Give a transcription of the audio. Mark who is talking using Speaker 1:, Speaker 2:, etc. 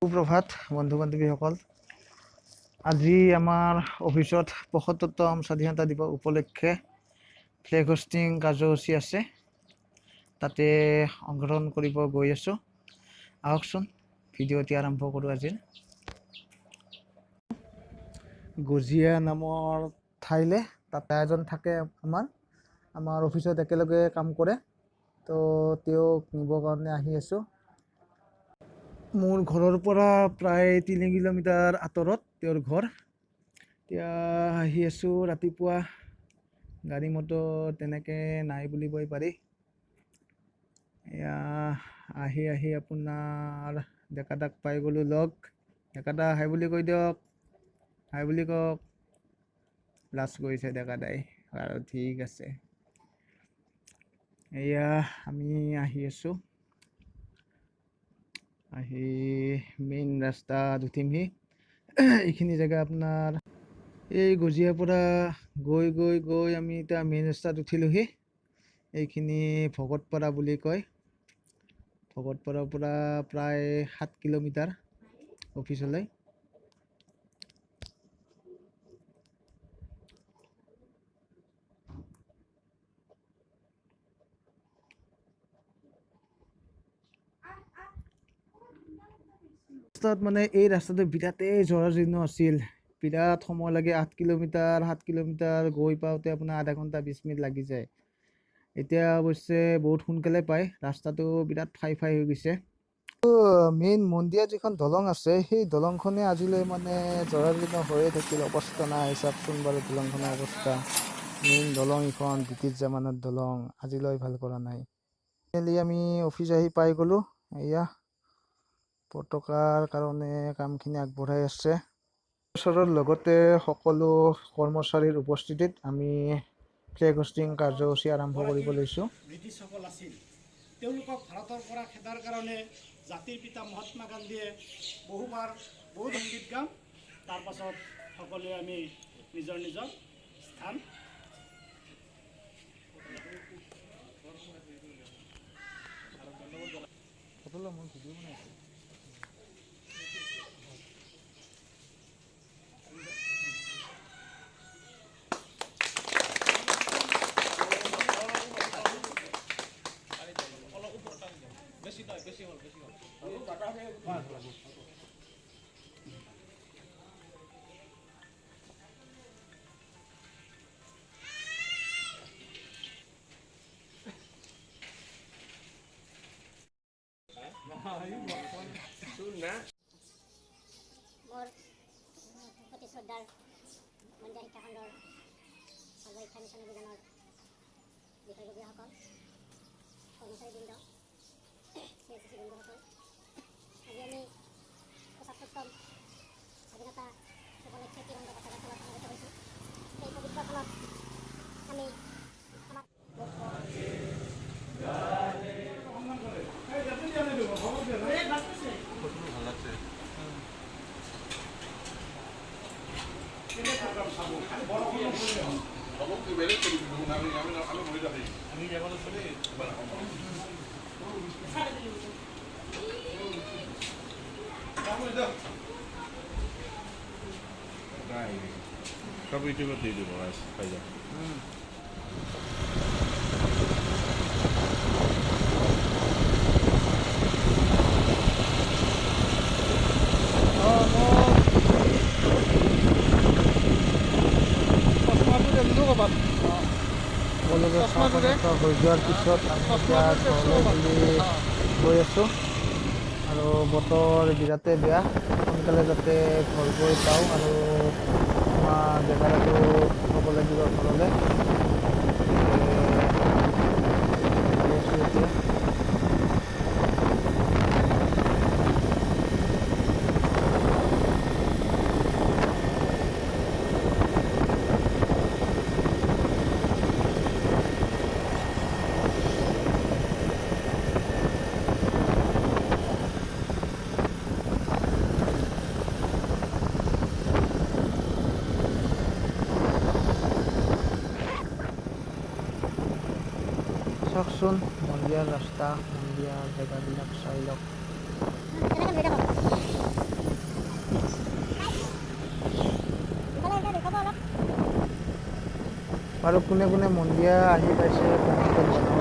Speaker 1: সুপ্ৰভাত বন্ধু বান্ধৱীসকল। আজি আমাৰ অফিচত ৭৫তম স্বাধীনতা দিৱস উপলক্ষে ফ্লেগ হোষ্টিং কাৰ্যসূচী আছে। তাতে অংশগ্ৰহণ কৰিব গৈ আছোঁ। আহকচোন ভিডিঅ'টি আৰম্ভ কৰোঁ। আজিৰ গজিয়া নামৰ ঠাইলে তাতে এজন থাকে। আমাৰ অফিচত একেলগে কাম কৰে। তো তেওঁক নিবৰ কাৰণে আহি আছোঁ। মোৰ ঘৰৰ পৰা প্ৰায় ৩ কিলোমিটাৰ আঁতৰত তেওঁৰ ঘৰ। এতিয়া আহি আছোঁ। ৰাতিপুৱা গাড়ী মটৰ তেনেকৈ নাই বুলিবই পাৰি। এয়া আহি আপোনাৰ ডেকাটাক পাই গ'লোঁ লগ। ডেকাটা হাই বুলি কৈ দিয়ক। হাই বুলি কওক। লাজ কৰিছে ডেকাটাই। আৰু ঠিক আছে। এয়া আমি আহি আছোঁ। আহি মেইন ৰাস্তাত উঠিমহি। এইখিনি জেগা আপোনাৰ এই গজিয়াৰ পৰা গৈ আমি এতিয়া মেইন ৰাস্তাত উঠিলোহি। এইখিনি ভকতপাৰা বুলি কয়। ভকতপাৰাৰ পৰা প্ৰায় ৭ কিলোমিটাৰ অফিচলৈ। মানে এই ৰাস্তাটো বিৰাটেই জৰাজীৰ্ণ আছিল। বিৰাট সময় লাগে। 7 কিলোমিটাৰ গৈ পাওঁতে আপোনাৰ আধা ঘণ্টা 20 মিনিট লাগি যায়। এতিয়া অৱশ্যে বহুত সোনকালে পায়। ৰাস্তাটো বিৰাট ফাই হৈ গৈছে। মেইন মন্দিৰত যিখন দলং আছে, সেই দলংখনে আজিলৈ মানে জৰাজীৰ্ণ হৈয়ে থাকিল। অৱস্থা নাই। চাওকচোন বাৰু দলংখনৰ অৱস্থা। মেইন দলং এইখন ব্ৰিটিছ জামানৰ দলং, আজিলৈ ভাল কৰা নাই। আমি অফিচ আহি পাই গ'লোঁ। এয়া পতাকাৰ কাৰণে কামখিনি আগবঢ়াই আছে। ওচৰৰ লগতে সকলো কৰ্মচাৰীৰ উপস্থিতিত আমি ফ্লেগ হোষ্টিং কাৰ্যসূচী আৰম্ভ কৰিব লৈছোঁ।
Speaker 2: ব্ৰিটিছসকল আছিল। তেওঁলোকক ভাৰতৰ পৰা খেদাৰ কাৰণে জাতিৰ পিতা মহাত্মা গান্ধীয়ে বহু সংগীত গাম। তাৰ পাছত সকলোৱে আমি নিজৰ স্থান
Speaker 3: মোৰ অতি শ্ৰদ্ধাৰ মঞ্জা শিক্ষাখণ্ডৰ সৰ্বশিক্ষা মিছন অভিযানৰ বিষয়ববীয়াসকল, কৰ্মচাৰীবৃন্দ, CSC বন্ধুসকল, আজি আমি ৭৫তম স্বাধীনতা উপলক্ষে ত্ৰিৰংগা পতাকা তলত সমবেত হৈছোঁ। এই পবিত্ৰ কালত আমি
Speaker 4: সব ইউটিউবত দি দিব পাই যাব।
Speaker 1: হৈ যোৱাৰ পিছত আমি এতিয়া ঘৰলৈ বুলি গৈ আছোঁ। আৰু বতৰ বিৰাটেই বেয়া। সোনকালে যাতে ঘৰ গৈ পাওঁ আৰু আমাৰ জেগাটো হ'ব লাগিব ঘৰলৈ। এতিয়া চাওকচোন মন্দিৰৰ ৰাস্তা, মন্দিৰৰ জেগাবিলাক চাই লওক। আৰু কোনে কোনে মন্দিয়া আহি পাইছে কমেণ্টত জনাব।